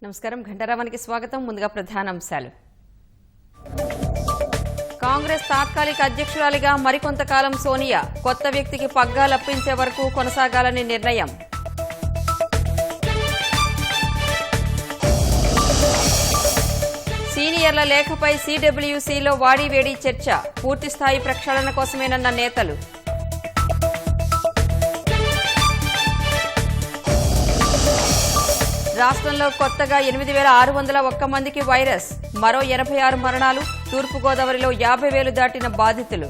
నమస్కారం ఘంటారావానికి స్వాగతం. ముందుగా ప్రధానాంశాలు. కాంగ్రెస్ తాత్కాలిక అధ్యక్షురాలిగా మరికొంతకాలం సోనియా, కొత్త వ్యక్తికి పగ్గాలప్పించే వరకు కొనసాగాలని నిర్ణయం. సీనియర్ల లేఖపై సిడబ్ల్యూసీలో వాడీవేడీ చర్చ, పూర్తిస్థాయి ప్రక్షాళన కోసమేనన్న నేతలు. రాష్ట్రంలో కొత్తగా 8,601 మందికి వైరస్, మరో 86 మరణాలు. తూర్పుగోదావరిలో 50,000 దాటిన బాధితులు.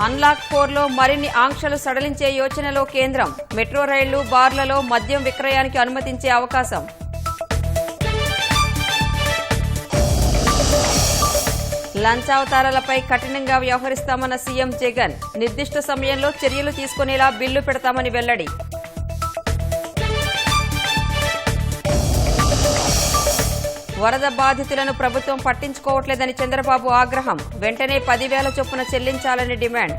అన్లాక్ 4లో మరిన్ని ఆంక్షలు సడలించే యోచనలో కేంద్రం. మెట్రో రైళ్లు, బార్లలో మద్యం విక్రయానికి అనుమతించే అవకాశం. లంచావతారాలపై కఠినంగా వ్యవహరిస్తామన్న సీఎం జగన్. నిర్దిష్ట సమయంలో చర్యలు తీసుకునేలా బిల్లు పెడతామని వెల్లడి. వరద బాధితులను ప్రభుత్వం పట్టించుకోవట్లేదని చంద్రబాబు ఆగ్రహం. వెంటనే 10,000 చొప్పున చెల్లించాలని డిమాండ్.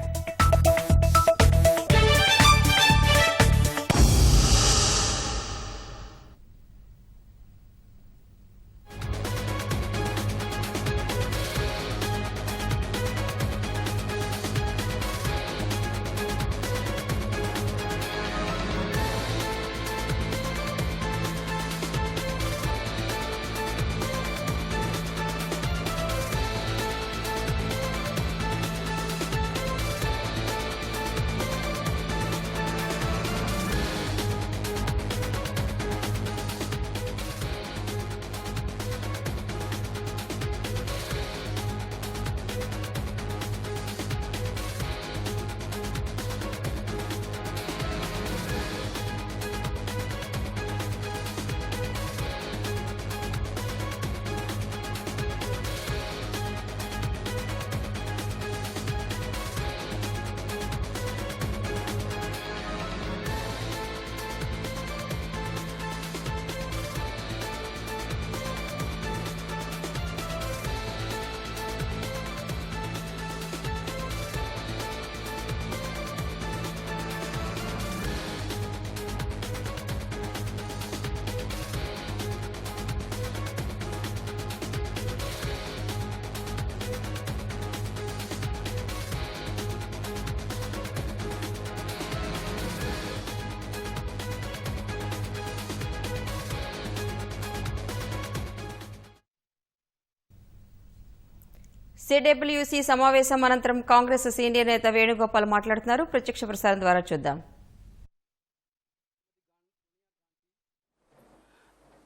సిడబ్ల్యూసీ సమావేశం అనంతరం కాంగ్రెస్ సీనియర్ నేత వేణుగోపాల్ మాట్లాడుతున్నారు. ప్రత్యక్ష ప్రసారం ద్వారా చూద్దాం.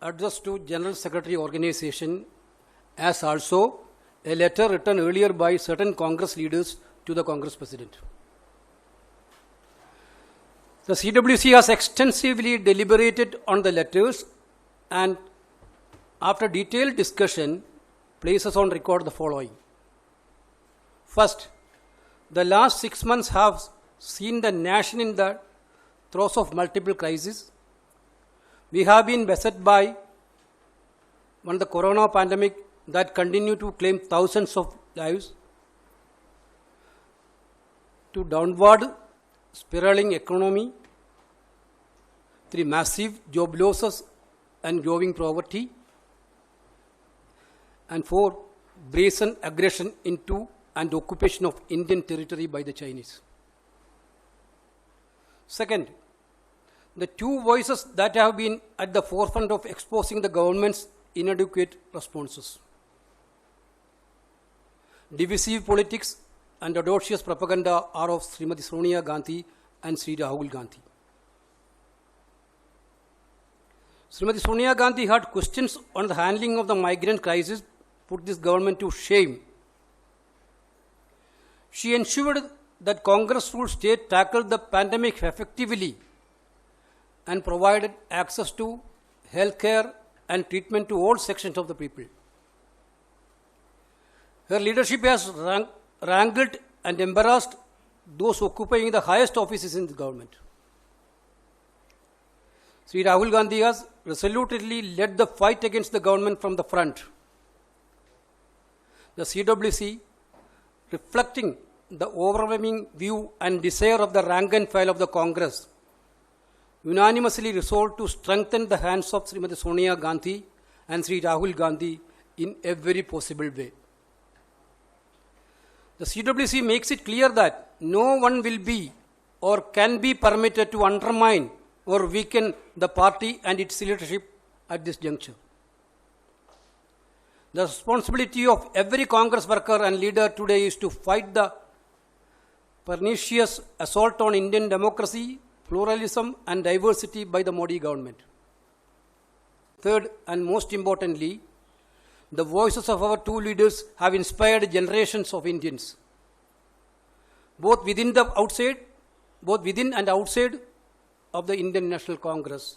Address to General Secretary Organization, as also a letter written earlier by certain Congress leaders to the Congress President. The CWC has extensively deliberated on the letters and after detailed discussion places on record the following. First, the last 6 months have seen the nation in the throes of multiple crises. We have been beset by the corona pandemic that continue to claim thousands of lives, to downward spiraling economy, through massive job losses and growing poverty, and for brazen aggression into and occupation of Indian territory by the Chinese. Second, the two voices that have been at the forefront of exposing the government's inadequate responses. Divisive politics and audacious propaganda are of Srimati Sonia Gandhi and Sri Rahul Gandhi. Srimati Sonia Gandhi had questions on the handling of the migrant crisis put this government to shame. She ensured that Congress ruled state tackled the pandemic effectively and provided access to health care and treatment to all sections of the people. Her leadership has wrangled and embarrassed those occupying the highest offices in the government. Sri Rahul Gandhi has resolutely led the fight against the government from the front. The CWC, reflecting the overwhelming view and desire of the rank and file of the Congress, unanimously resolved to strengthen the hands of Srimati Sonia Gandhi and Sri Rahul Gandhi in every possible way. The CWC makes it clear that no one will be or can be permitted to undermine or weaken the party and its leadership at this juncture. The responsibility of every Congress worker and leader today is to fight the pernicious assault on Indian democracy, pluralism and diversity by the Modi government. Third and most importantly, the voices of our two leaders have inspired generations of Indians, both within and outside of the Indian National Congress,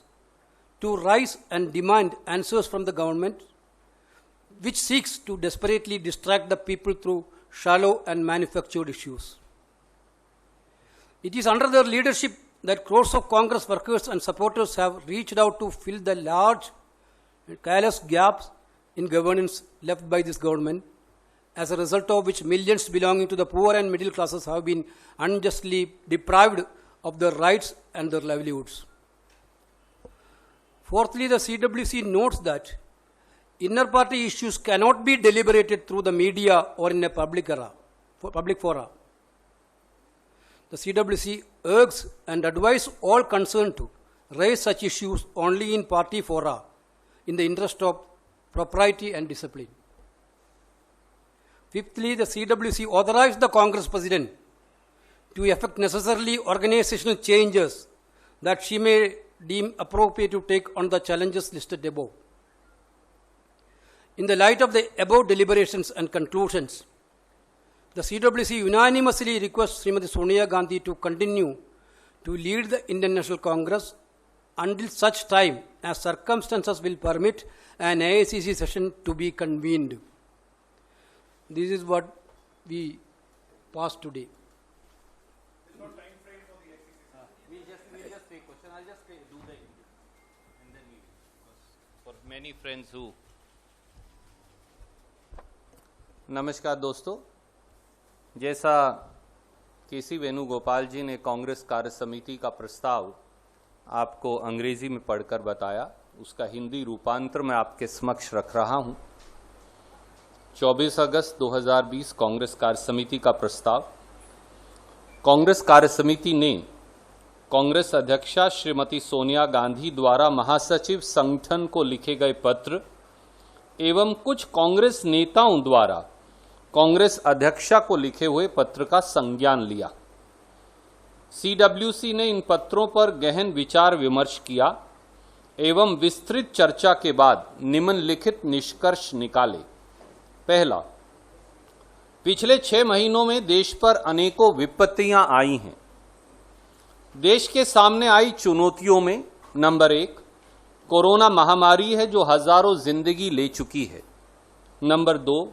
to rise and demand answers from the government, which seeks to desperately distract the people through shallow and manufactured issues. It is under their leadership that crores of Congress workers and supporters have reached out to fill the large and callous gaps in governance left by this government, as a result of which millions belonging to the poor and middle classes have been unjustly deprived of their rights and their livelihoods. Fourthly, the CWC notes that inner party issues cannot be deliberated through the media or in a public fora. The CWC urges and advises all concerned to raise such issues only in party fora in the interest of propriety and discipline. Fifthly, the CWC authorized the Congress President to effect necessarily organizational changes that she may deem appropriate to take on the challenges listed above. In the light of the above deliberations and conclusions, the CWC unanimously requests Srimati Sonia Gandhi to continue to lead the Indian National Congress until such time as circumstances will permit an AICC session to be convened. This is what we passed today. There's no time frame for the AICC. We'll just take question. I'll just do the interview and then we. For many friends who. नमस्कार दोस्तों, जैसा केसी वेणुगोपाल जी ने कांग्रेस कार्य समिति का प्रस्ताव आपको अंग्रेजी में पढ़कर बताया, उसका हिंदी रूपांतर मैं आपके समक्ष रख रहा हूं। 24 अगस्त 2020 कांग्रेस कार्य समिति का प्रस्ताव। कांग्रेस कार्य समिति ने कांग्रेस अध्यक्षा श्रीमती सोनिया गांधी द्वारा महासचिव संगठन को लिखे गए पत्र एवं कुछ कांग्रेस नेताओं द्वारा कांग्रेस अध्यक्षा को लिखे हुए पत्र का संज्ञान लिया। सीडब्ल्यूसी ने इन पत्रों पर गहन विचार विमर्श किया एवं विस्तृत चर्चा के बाद निम्नलिखित निष्कर्ष निकाले। पहला, पिछले 6 महीनों में देश पर अनेकों विपत्तियां आई हैं। देश के सामने आई चुनौतियों में नंबर 1 कोरोना महामारी है जो हजारों जिंदगी ले चुकी है। नंबर 2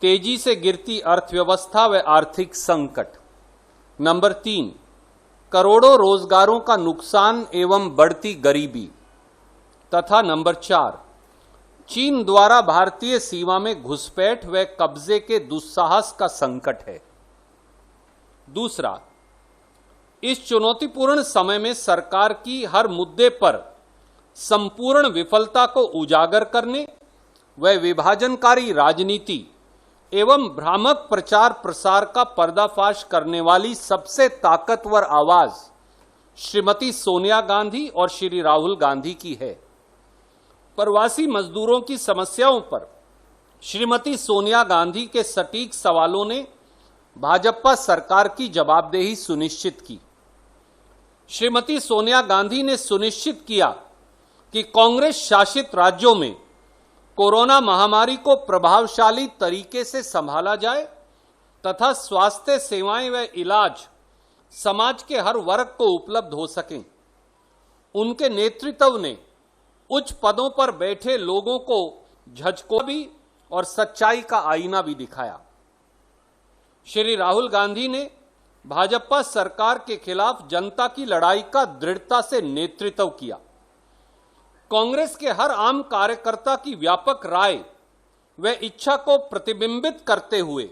तेजी से गिरती अर्थव्यवस्था व आर्थिक संकट। नंबर 3 करोड़ों रोजगारों का नुकसान एवं बढ़ती गरीबी। तथा नंबर 4 चीन द्वारा भारतीय सीमा में घुसपैठ व कब्जे के दुस्साहस का संकट है। दूसरा, इस चुनौतीपूर्ण समय में सरकार की हर मुद्दे पर संपूर्ण विफलता को उजागर करने व विभाजनकारी राजनीति एवं भ्रामक प्रचार प्रसार का पर्दाफाश करने वाली सबसे ताकतवर आवाज श्रीमती सोनिया गांधी और श्री राहुल गांधी की है। प्रवासी मजदूरों की समस्याओं पर श्रीमती सोनिया गांधी के सटीक सवालों ने भाजपा सरकार की जवाबदेही सुनिश्चित की। श्रीमती सोनिया गांधी ने सुनिश्चित किया कि कांग्रेस शासित राज्यों में कोरोना महामारी को प्रभावशाली तरीके से संभाला जाए तथा स्वास्थ्य सेवाएं व इलाज समाज के हर वर्ग को उपलब्ध हो सकें। उनके नेतृत्व ने उच्च पदों पर बैठे लोगों को झकझोर भी और सच्चाई का आईना भी दिखाया। श्री राहुल गांधी ने भाजपा सरकार के खिलाफ जनता की लड़ाई का दृढ़ता से नेतृत्व किया। कांग्रेस के हर आम कार्यकर्ता की व्यापक राय व इच्छा को प्रतिबिंबित करते हुए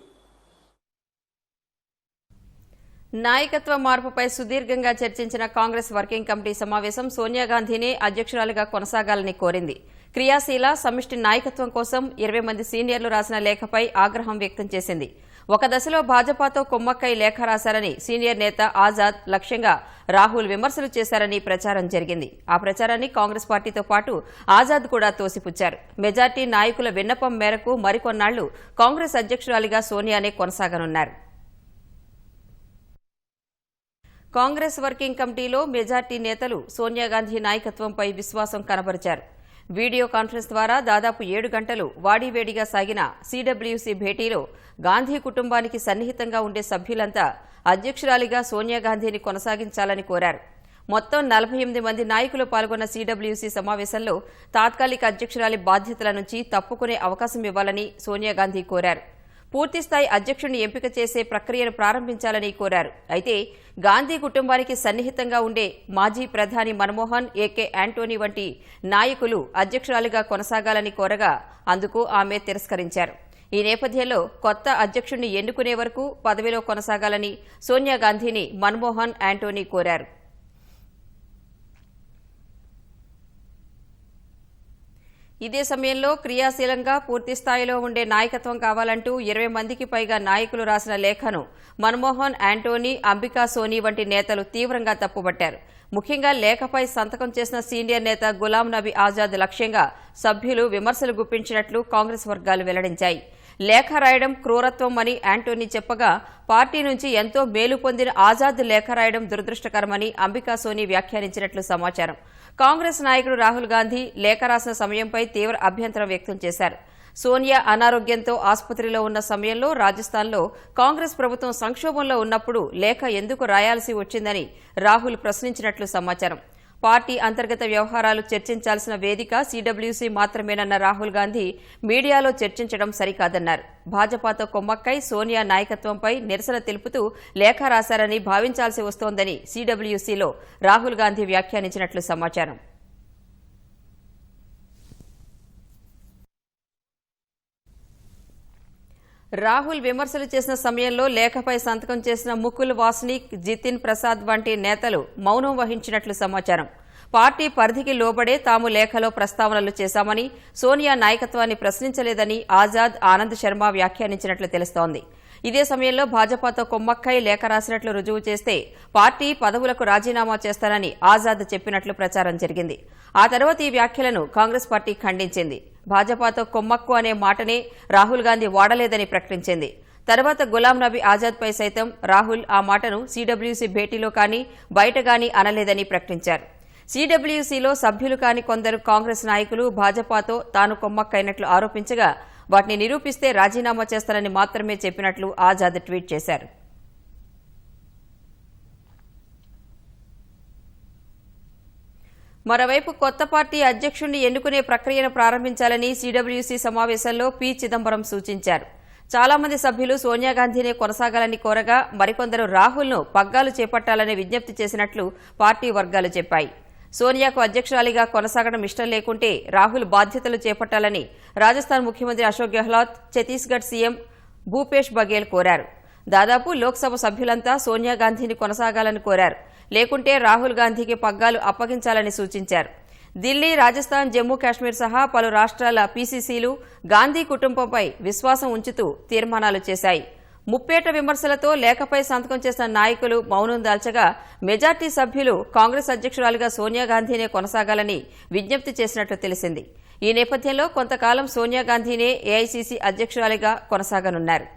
నాయకత్వ మార్పుపై సుదీర్ఘంగా చర్చించిన కాంగ్రెస్ వర్కింగ్ కమిటీ సమావేశం సోనియా గాంధీనే అధ్యక్షురాలిగా కొనసాగాలని కోరింది. క్రియాశీల సమిష్టి నాయకత్వం కోసం 20 మంది సీనియర్లు రాసిన లేఖపై ఆగ్రహం వ్యక్తం చేసింది. ఒక దశలో భాజపాతో కుమ్మక్కై లేఖ రాశారని సీనియర్ నేత ఆజాద్ లక్ష్యంగా రాహుల్ విమర్శలు చేశారని ప్రచారం జరిగింది. ఆ ప్రచారాన్ని కాంగ్రెస్ పార్టీతో పాటు ఆజాద్ కూడా తోసిపుచ్చారు. మెజార్టీ నాయకుల విన్నపం మేరకు మరికొన్నాళ్లు కాంగ్రెస్ అధ్యక్షురాలిగా సోనియానే కొనసాగనున్నారు. కాంగ్రెస్ వర్కింగ్ కమిటీలో మెజార్టీ నేతలు సోనియా గాంధీ నాయకత్వంపై విశ్వాసం కనబరిచారు. వీడియో కాన్ఫరెన్స్ ద్వారా దాదాపు 7 గంటలు వాడివేడిగా సాగిన సీడబ్ల్యూసీ భేటీలో గాంధీ కుటుంబానికి సన్నిహితంగా ఉండే సభ్యులంతా అధ్యక్షురాలిగా సోనియా గాంధీని కొనసాగించాలని కోరారు. మొత్తం 48 మంది నాయకులు పాల్గొన్న సీడబ్ల్యూసీ సమావేశంలో తాత్కాలిక అధ్యక్షురాలి బాధ్యతల నుంచి తప్పుకునే అవకాశం ఇవ్వాలని సోనియా గాంధీ కోరారు. పూర్తిస్థాయి అధ్యక్షుడిని ఎంపిక చేసే ప్రక్రియను ప్రారంభించాలని కోరారు. అయితే గాంధీ కుటుంబానికి సన్నిహితంగా ఉండే మాజీ ప్రధాని మన్మోహన్, ఏకే యాంటోనీ వంటి నాయకులు అధ్యక్షురాలిగా కొనసాగాలని కోరగా అందుకు ఆమె తిరస్కరించారు. ఈ నేపథ్యంలో కొత్త అధ్యక్షుడిని ఎన్నుకునే వరకు పదవిలో కొనసాగాలని సోనియా గాంధీని మన్మోహన్, యాంటోనీ కోరారు. ఇదే సమయంలో క్రియాశీలంగా పూర్తిస్థాయిలో ఉండే నాయకత్వం కావాలంటూ 20 మందికి పైగా నాయకులు రాసిన లేఖను మన్మోహన్, యాంటోనీ, అంబికా సోని వంటి నేతలు తీవ్రంగా తప్పుబట్టారు. ముఖ్యంగా లేఖపై సంతకం చేసిన సీనియర్ నేత గులాం నబీ ఆజాద్ లక్ష్యంగా సభ్యులు విమర్శలు గుప్పించినట్లు కాంగ్రెస్ వర్గాలు వెల్లడించాయి. లేఖ రాయడం క్రూరత్వం అని యాంటోనీ చెప్పగా పార్టీ నుంచి ఎంతో మేలు పొందిన ఆజాద్ లేఖ రాయడం దురదృష్టకరమని అంబికా సోని వ్యాఖ్యానించినట్లు సమాచారం. కాంగ్రెస్ నాయకుడు రాహుల్ గాంధీ లేఖ రాసిన సమయంపై తీవ్ర అభ్యంతరం వ్యక్తం చేశారు. సోనియా అనారోగ్యంతో ఆసుపత్రిలో ఉన్న సమయంలో రాజస్థాన్లో కాంగ్రెస్ ప్రభుత్వం సంక్షోభంలో ఉన్నప్పుడు లేఖ ఎందుకు రాయాల్సి వచ్చిందని రాహుల్ ప్రశ్నించినట్లు సమాచారం. పార్టీ అంతర్గత వ్యవహారాలు చర్చించాల్సిన వేదిక సీడబ్ల్యూసీ మాత్రమేనన్న రాహుల్ గాంధీ మీడియాలో చర్చించడం సరికాదన్నారు. భాజపాతో కొమ్మక్కై సోనియా నాయకత్వంపై నిరసన తెలుపుతూ లేఖ రాశారని భావించాల్సి వస్తోందని సీడబ్ల్యూసీలో రాహుల్ గాంధీ వ్యాఖ్యానించినట్లు సమాచారం. రాహుల్ విమర్శలు చేసిన సమయంలో లేఖపై సంతకం చేసిన ముకుల్ వాస్నిక్, జితిన్ ప్రసాద్ వంటి నేతలు మౌనం వహించినట్లు సమాచారం. పార్టీ పరిధికి లోబడే తాము లేఖలో ప్రస్తావనలు చేశామని, సోనియా నాయకత్వాన్ని ప్రశ్నించలేదని ఆజాద్, ఆనంద్ శర్మ వ్యాఖ్యానించినట్లు తెలుస్తోంది. ఇదే సమయంలో భాజపాతో కొమ్మక్కై లేఖ రాసినట్లు రుజువు చేస్తే పార్టీ పదవులకు రాజీనామా చేస్తానని ఆజాద్ చెప్పినట్లు ప్రచారం జరిగింది. ఆ తర్వాత ఈ వ్యాఖ్యలను కాంగ్రెస్ పార్టీ ఖండించింది. భాజపాతో కొమ్మక్కు అనే మాటనే రాహుల్ గాంధీ వాడలేదని ప్రకటించింది. తర్వాత గులాం నబీ ఆజాద్పై సైతం రాహుల్ ఆ మాటను సీడబ్ల్యూసీ భేటీలో కానీ బయట గానీ అనలేదని ప్రకటించారు. సీడబ్ల్యూసీలో సభ్యులు కాని కొందరు కాంగ్రెస్ నాయకులు భాజపాతో తాను కొమ్మక్కైనట్లు ఆరోపించగా వాటిని నిరూపిస్తే రాజీనామా చేస్తారని మాత్రమే చెప్పినట్లు ఆజాద్ ట్వీట్ చేశారు. మరోవైపు కొత్త పార్టీ అధ్యక్షుడిని ఎన్నుకునే ప్రక్రియను ప్రారంభించాలని సీడబ్ల్యూసీ సమావేశంలో పి. చిదంబరం సూచించారు. చాలా మంది సభ్యులు సోనియా గాంధీనే కొనసాగాలని కోరగా మరికొందరు రాహుల్ను పగ్గాలు చేపట్టాలని విజ్ఞప్తి చేసినట్లు పార్టీ వర్గాలు చెప్పాయి. సోనియాకు అధ్యక్షురాలిగా కొనసాగడం ఇష్టం లేకుంటే రాహుల్ బాధ్యతలు చేపట్టాలని రాజస్థాన్ ముఖ్యమంత్రి అశోక్ గెహ్లాట్, ఛత్తీస్గఢ్ సీఎం భూపేష్ బఘేల్ కోరారు. దాదాపు లోక్సభ సభ్యులంతా సోనియా గాంధీని కొనసాగాలని కోరారు. లేకుంటే రాహుల్ గాంధీకి పగ్గాలు అప్పగించాలని సూచించారు. ఢిల్లీ, రాజస్థాన్, జమ్మూ కాశ్మీర్ సహా పలు రాష్ట్రాల పీసీసీలు గాంధీ కుటుంబంపై విశ్వాసం ఉంచుతూ తీర్మానాలు చేశాయి. ముప్పేట విమర్శలతో లేఖపై సంతకం చేసిన నాయకులు మౌనం దాల్చగా మెజార్టీ సభ్యులు కాంగ్రెస్ అధ్యక్షురాలిగా సోనియా గాంధీనే కొనసాగాలని విజ్ఞప్తి చేసినట్లు తెలిసింది. ఈ నేపథ్యంలో కొంతకాలం సోనియా గాంధీనే ఏఐసీసీ అధ్యక్షురాలిగా కొనసాగనున్నారు.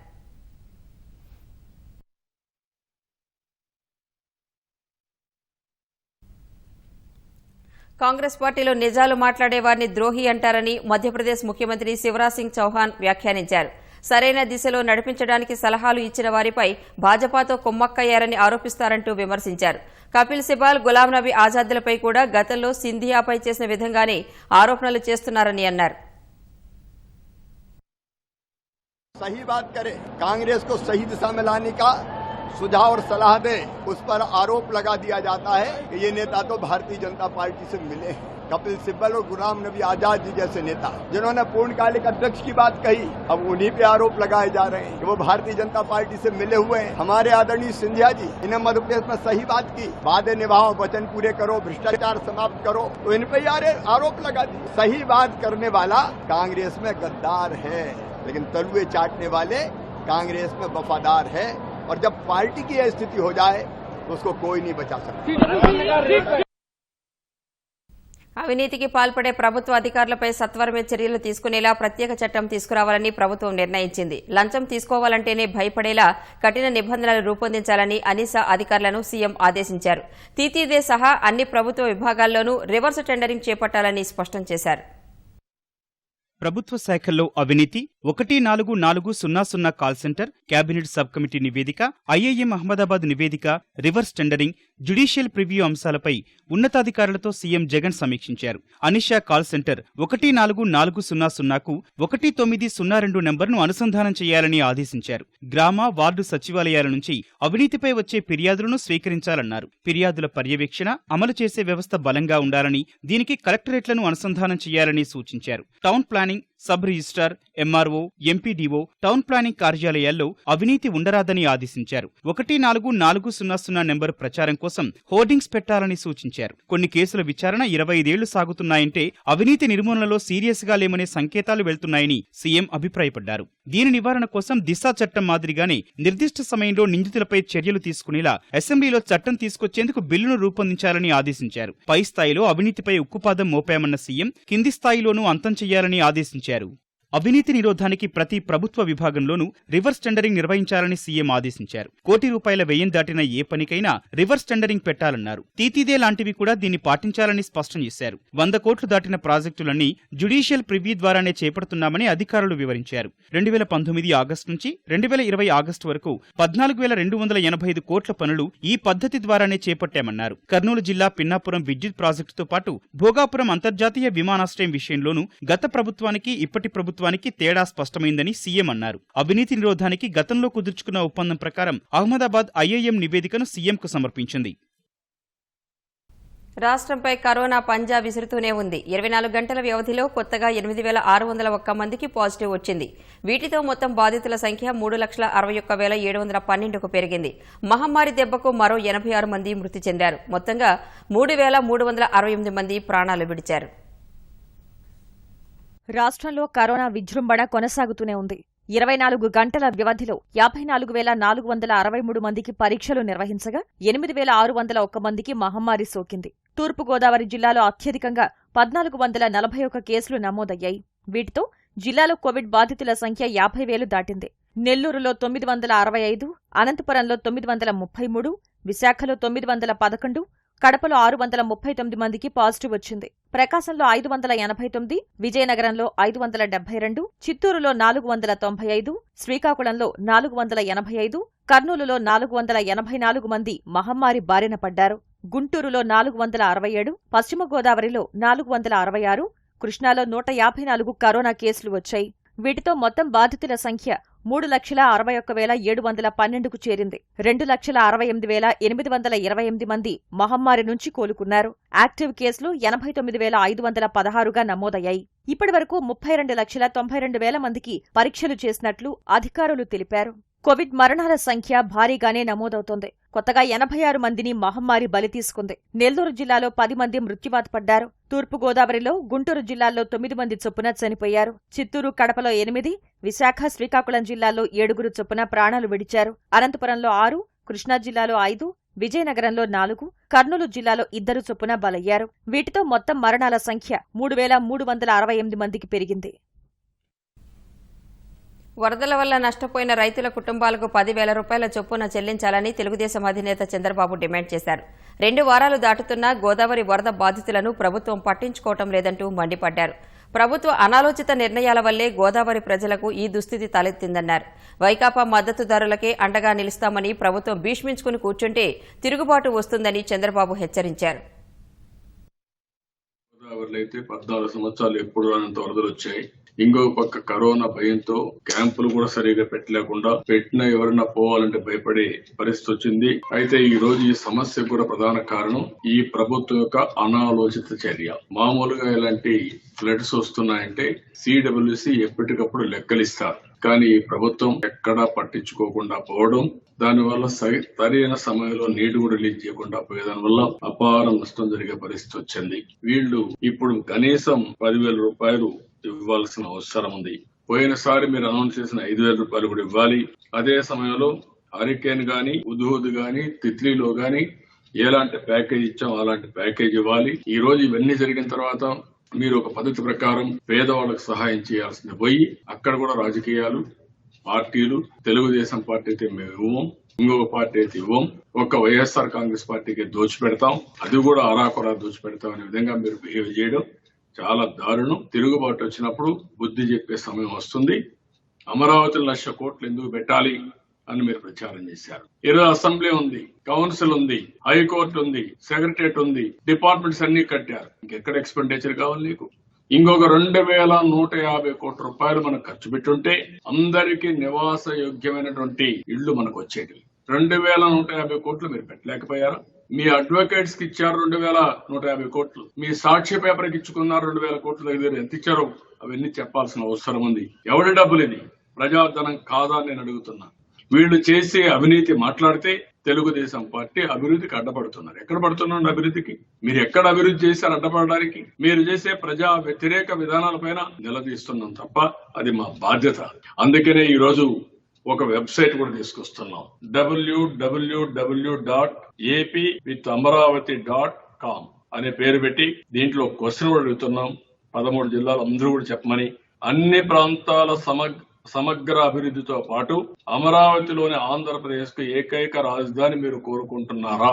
కాంగ్రెస్ పార్టీలో నిజాలు మాట్లాడేవారిని ద్రోహి అంటారని మధ్యప్రదేశ్ ముఖ్యమంత్రి శివరాజ్ సింగ్ చౌహాన్ వ్యాఖ్యానించారు. సరైన దిశలో నడిపించడానికి సలహాలు ఇచ్చిన వారిపై భాజపాతో కుమ్మక్కయ్యారని ఆరోపిస్తారంటూ విమర్శించారు. కపిల్ సిబాల్, గులాం నబీ ఆజాద్లపై కూడా గతంలో సింధియాపై చేసిన విధంగానే ఆరోపణలు చేస్తున్నారని అన్నారు. सही बात करे, कांग्रेस को सही दिशा में लाने का सुझाव और सलाह दे, उस पर आरोप लगा दिया जाता है कि ये नेता तो भारतीय जनता पार्टी से मिले हैं। कपिल सिब्बल और गुलाम नबी आजाद जी जैसे नेता जिन्होंने पूर्णकालिक अध्यक्ष की बात कही, अब उन्हीं पे आरोप लगाए जा रहे हैं कि वो भारतीय जनता पार्टी से मिले हुए हैं। हमारे आदरणीय सिंधिया जी, इन्हें मध्य प्रदेश में सही बात की, वादे निभाओ, वचन पूरे करो, भ्रष्टाचार समाप्त करो, तो इन पे आरोप लगा दिए। सही बात करने वाला कांग्रेस में गद्दार है, लेकिन तलुए चाटने वाले कांग्रेस में वफादार है, और जब पार्टी की यह स्थिति हो जाए तो उसको कोई नहीं बचा सकता। అవినీతికి పాల్పడే ప్రభుత్వ అధికారులపై సత్వరమే చర్యలు తీసుకునేలా ప్రత్యేక చట్టం తీసుకురావాలని ప్రభుత్వం నిర్ణయించింది. లంచం తీసుకోవాలంటేనే భయపడేలా కఠిన నిబంధనలు రూపొందించాలని అనీసా అధికారులను సీఎం ఆదేశించారు. తీతీదే సహా అన్ని ప్రభుత్వ విభాగాల్లోనూ రివర్స్ టెండరింగ్ చేపట్టాలని స్పష్టం చేశారు. ప్రభుత్వ శాఖల్లో అవినీతి 14400 call centre, cabinet sub committee నివేదిక, ఐఐఎం అహ్మదాబాద్ నివేదిక, రివర్స్ టెండరింగ్, జ్యుడిషియల్ ప్రివ్యూ అంశాలపై ఉన్నతాధికారులతో సీఎం జగన్ సమీక్షించారు. అనిషా కాల్ సెంటర్ 14400కు 1902 నెంబర్ను అనుసంధానం చేయాలని ఆదేశించారు. గ్రామ, వార్డు సచివాలయాల నుంచి అవినీతిపై వచ్చే ఫిర్యాదులను స్వీకరించాలన్నారు. ఫిర్యాదుల పర్యవేక్షణ, అమలు చేసే వ్యవస్థ బలంగా ఉండాలని, దీనికి కలెక్టరేట్లను అనుసంధానం చేయాలని సూచించారు. Town planning, sub registrar, MRO, MPDO, town planning కార్యాలయాల్లో అవినీతి ఉండరాదని ఆదేశించారు. 14400 నెంబరు ప్రచారం కోసం హోర్డింగ్స్ పెట్టాలని సూచించారు. కొన్ని కేసుల విచారణ 25 ఏళ్లు సాగుతున్నాయంటే అవినీతి నిర్మూలనలో సీరియస్ గా లేమనే సంకేతాలు వెళ్తున్నాయని సీఎం అభిప్రాయపడ్డారు. దీని నివారణ కోసం దిశా చట్టం మాదిరిగానే నిర్దిష్ట సమయంలో నిందితులపై చర్యలు తీసుకునేలా అసెంబ్లీలో చట్టం తీసుకొచ్చేందుకు బిల్లును రూపొందించాలని ఆదేశించారు. పై స్థాయిలో అవినీతిపై ఉక్కుపాదం మోపామన్న సీఎం కింది స్థాయిలోనూ అంతం చేయాలని ఆదేశించారు. అవినీతి నిరోధానికి ప్రతి ప్రభుత్వ విభాగంలోనూ రివర్స్ టెండరింగ్ నిర్వహించాలని సీఎం ఆదేశించారు. ₹1 కోటి వ్యయం దాటిన ఏ పనికైనా రివర్స్ టెండరింగ్ పెట్టాలన్నారు. తీతీదే లాంటివి కూడా దీన్ని పాటించాలని స్పష్టం చేశారు. 100 కోట్లు దాటిన ప్రాజెక్టులన్నీ జ్యుడిషియల్ ప్రివ్యూ ద్వారానే చేపడుతున్నామని అధికారులు వివరించారు. 2019 ఆగస్టు నుంచి 2020 ఆగస్టు వరకు 14,285 కోట్ల పనులు ఈ పద్ధతి ద్వారానే చేపట్టామన్నారు. కర్నూలు జిల్లా పిన్నాపురం విద్యుత్ ప్రాజెక్టుతో పాటు భోగాపురం అంతర్జాతీయ విమానాశ్రయం విషయంలోనూ గత ప్రభుత్వానికి ఇప్పటి ప్రభుత్వానికి తేడా స్పష్టమైందని సీఎం అన్నారు. అవినీతి నిరోధానికి గతంలో కుదుర్చుకున్న ఒప్పందం ప్రకారం అహ్మదాబాద్ ఐఐఎం నివేదికను సీఎంకు సమర్పించింది. రాష్ట్రంపై కరోనా పంజా విసురుతూనే ఉంది. 24 గంటల వ్యవధిలో కొత్తగా 8601 మందికి పాజిటివ్ వచ్చింది. వీటితో మొత్తం బాధితుల సంఖ్య 3,61,712కు పెరిగింది. మహమ్మారి దెబ్బకు మరో 86 మంది మృతి చెందారు. మొత్తంగా 3,368 మంది ప్రాణాలు విడిచారు. రాష్ట్రంలో కరోనా విజృంభణ కొనసాగుతూనే ఉంది. 24 గంటల వ్యవధిలో 54,463 మందికి పరీక్షలు నిర్వహించగా 8,601 మందికి మహమ్మారి సోకింది. తూర్పుగోదావరి జిల్లాలో అత్యధికంగా 1,441 కేసులు నమోదయ్యాయి. వీటితో జిల్లాలో కోవిడ్ బాధితుల సంఖ్య 50,000 దాటింది. నెల్లూరులో 965, అనంతపురంలో 933, విశాఖలో 911, కడపలో 639 మందికి పాజిటివ్ వచ్చింది. ప్రకాశంలో 589, విజయనగరంలో 572, చిత్తూరులో 495, శ్రీకాకుళంలో 485, కర్నూలులో 484 మంది మహమ్మారి బారిన పడ్డారు. గుంటూరులో 467, పశ్చిమ గోదావరిలో 466, కృష్ణాలో 154 కరోనా కేసులు వచ్చాయి. వీటితో మొత్తం బాధితుల సంఖ్య 3,61,712కు చేరింది. 2,68,828 మంది మహమ్మారి నుంచి కోలుకున్నారు. యాక్టివ్ కేసులు 89,516గా నమోదయ్యాయి. ఇప్పటివరకు 32,92,000 మందికి పరీక్షలు చేసినట్లు అధికారులు తెలిపారు. కోవిడ్ మరణాల సంఖ్య భారీగానే నమోదవుతోంది. కొత్తగా 86 మందిని మహమ్మారి బలి తీసుకుంది. నెల్లూరు జిల్లాలో 10 మంది మృత్యువాత పడ్డారు. తూర్పుగోదావరిలో, గుంటూరు జిల్లాల్లో 9 మంది చొప్పున చనిపోయారు. చిత్తూరు, కడపలో 8, విశాఖ, శ్రీకాకుళం జిల్లాల్లో 7 చొప్పున ప్రాణాలు విడిచారు. అనంతపురంలో 6, కృష్ణా జిల్లాలో 5, విజయనగరంలో 4, కర్నూలు జిల్లాలో 2 చొప్పున బలయ్యారు. వీటితో మొత్తం మరణాల సంఖ్య 3,368 మందికి పెరిగింది. వరదల వల్ల నష్టపోయిన రైతుల కుటుంబాలకు 10,000 రూపాయల చొప్పున చెల్లించాలని తెలుగుదేశం అధినేత చంద్రబాబు డిమాండ్ చేశారు. 2 వారాలు దాటుతున్నా గోదావరి వరద బాధితులను ప్రభుత్వం పట్టించుకోవటం లేదంటూ మండిపడ్డారు. ప్రభుత్వ అనాలోచిత నిర్ణయాల వల్లే గోదావరి ప్రజలకు ఈ దుస్థితి తలెత్తిందన్నారు. వైకాపా మద్దతుదారులకే అండగా నిలుస్తామని ప్రభుత్వం భీష్మించుకుని కూర్చుంటే తిరుగుబాటు వస్తుందని చంద్రబాబు హెచ్చరించారు. గోదావరిలో అయితే 14 సంవత్సరాలు ఎప్పుడు రానంత వరదలు వచ్చాయి. ఇంకో పక్క కరోనా భయంతో క్యాంపులు కూడా సరిగా పెట్టలేకుండా పెట్టినా ఎవరైనా పోవాలంటే భయపడే పరిస్థితి వచ్చింది. అయితే ఈ రోజు ఈ సమస్య కూడా ప్రధాన కారణం ఈ ప్రభుత్వం యొక్క అనాలోచిత చర్య. మామూలుగా ఇలాంటి ఫ్లడ్స్ వస్తున్నాయంటే సిడబ్ల్యూసి ఎప్పటికప్పుడు లెక్కలిస్తారు, కానీ ఈ ప్రభుత్వం ఎక్కడా పట్టించుకోకుండా పోవడం, దానివల్ల సరైన సమయంలో నీటి కూడా రిలీజ్ చేయకుండా పోయేదాని వల్ల అపార నష్టం జరిగే పరిస్థితి వచ్చింది. వీళ్ళు ఇప్పుడు కనీసం 10,000 రూపాయలు ఇవ్వాల్సిన అవసరం ఉంది. పోయినసారి మీరు అనౌన్స్ చేసిన 5,000 రూపాయలు కూడా ఇవ్వాలి. అదే సమయంలో హరికేన్ గాని, హుద్హుద్ గాని, తిత్లీలో గాని ఎలాంటి ప్యాకేజ్ ఇచ్చాం అలాంటి ప్యాకేజ్ ఇవ్వాలి. ఈ రోజు ఇవన్నీ జరిగిన తర్వాత మీరు ఒక పద్ధతి ప్రకారం పేదవాళ్ళకు సహాయం చేయాల్సింది పోయి అక్కడ కూడా రాజకీయాలు, పార్టీలు, తెలుగుదేశం పార్టీ అయితే మేము ఇవ్వం, ఇంకొక పార్టీ అయితే ఇవ్వం, ఒక్క వైఎస్ఆర్ కాంగ్రెస్ పార్టీకి దోచిపెడతాం, అది కూడా ఆరాకొరా దోచిపెడతాం అనే విధంగా మీరు బిహేవ్ చేయడం చాలా దారుణం. తిరుగుబాటు వచ్చినప్పుడు బుద్ధి చెప్పే సమయం వస్తుంది. అమరావతిలో 1,00,000 కోట్లు ఎందుకు పెట్టాలి అని మీరు ప్రచారం చేశారు. ఈరోజు అసెంబ్లీ ఉంది, కౌన్సిల్ ఉంది, హైకోర్టు ఉంది, సెక్రటరియట్ ఉంది, డిపార్ట్మెంట్స్ అన్ని కట్టారు. ఇంకెక్కడ ఎక్స్పెండిచర్ కావాలి నీకు? ఇంకొక 2,150 కోట్ల రూపాయలు మనం ఖర్చు పెట్టుంటే అందరికీ నివాస యోగ్యమైనటువంటి ఇళ్లు మనకు వచ్చేటివి. 2,150 కోట్లు మీరు పెట్టలేకపోయారా? మీ అడ్వకేట్స్ కి ఇచ్చారు 2,150 కోట్లు, మీ సాక్షి పేపర్ కి ఇచ్చుకున్నారు 2,000 కోట్ల దగ్గర. ఎంత ఇచ్చారో అవన్నీ చెప్పాల్సిన అవసరం ఉంది. ఎవరి డబ్బులు ఇది? ప్రజాధనం కాదా అని నేను అడుగుతున్నా. వీళ్ళు చేసే అవినీతి మాట్లాడితే తెలుగుదేశం పార్టీ అభివృద్ధికి అడ్డపడుతున్నారు. ఎక్కడ పడుతున్నారు అభివృద్ధికి? మీరు ఎక్కడ అభివృద్ధి చేశారు అడ్డపడడానికి? మీరు చేసే ప్రజా వ్యతిరేక విధానాలపైన నిలదీస్తున్నాం తప్ప అది మా బాధ్యత. అందుకనే ఈ రోజు ఒక వెబ్సైట్ కూడా తీసుకొస్తున్నాం, www.apwithamravati.com అనే పేరు పెట్టి దీంట్లో క్వశ్చన్ కూడా అడుగుతున్నాం. 13 జిల్లాలు అందరూ కూడా చెప్పమని, అన్ని ప్రాంతాల సమగ్ర అభివృద్ధితో పాటు అమరావతిలోని ఆంధ్రప్రదేశ్ కు ఏకైక రాజధాని మీరు కోరుకుంటున్నారా?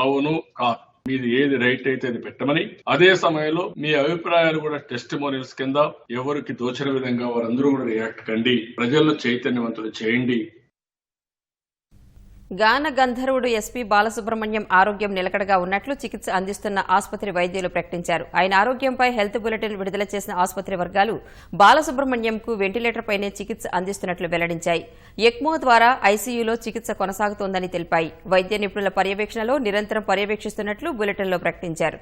అవును కాదు, మీది ఏది రైట్ అయితే అది పెట్టమని, అదే సమయంలో మీ అభిప్రాయాలు కూడా టెస్టిమోనియల్స్ కింద ఎవరికి తోచిన విధంగా వారందరూ కూడా రియాక్ట్ కండి, ప్రజలను చైతన్యవంతులు చేయండి. గాన గంధర్వుడు ఎస్పీ బాలసుబ్రహ్మణ్యం ఆరోగ్యం నిలకడగా ఉన్నట్లు చికిత్స అందిస్తున్న ఆసుపత్రి వైద్యులు ప్రకటించారు. ఆయన ఆరోగ్యంపై హెల్త్ బులెటిన్ విడుదల చేసిన ఆసుపత్రి వర్గాలు బాలసుబ్రహ్మణ్యంకు వెంటిలేటర్ పైనే చికిత్స అందిస్తున్నట్లు వెల్లడించాయి. ఎక్మో ద్వారా ఐసీయూలో చికిత్స కొనసాగుతోందని తెలిపాయి. వైద్య నిపుణుల పర్యవేక్షణలో నిరంతరం పర్యవేక్షిస్తున్నట్లు బులెటిన్లో ప్రకటించారు.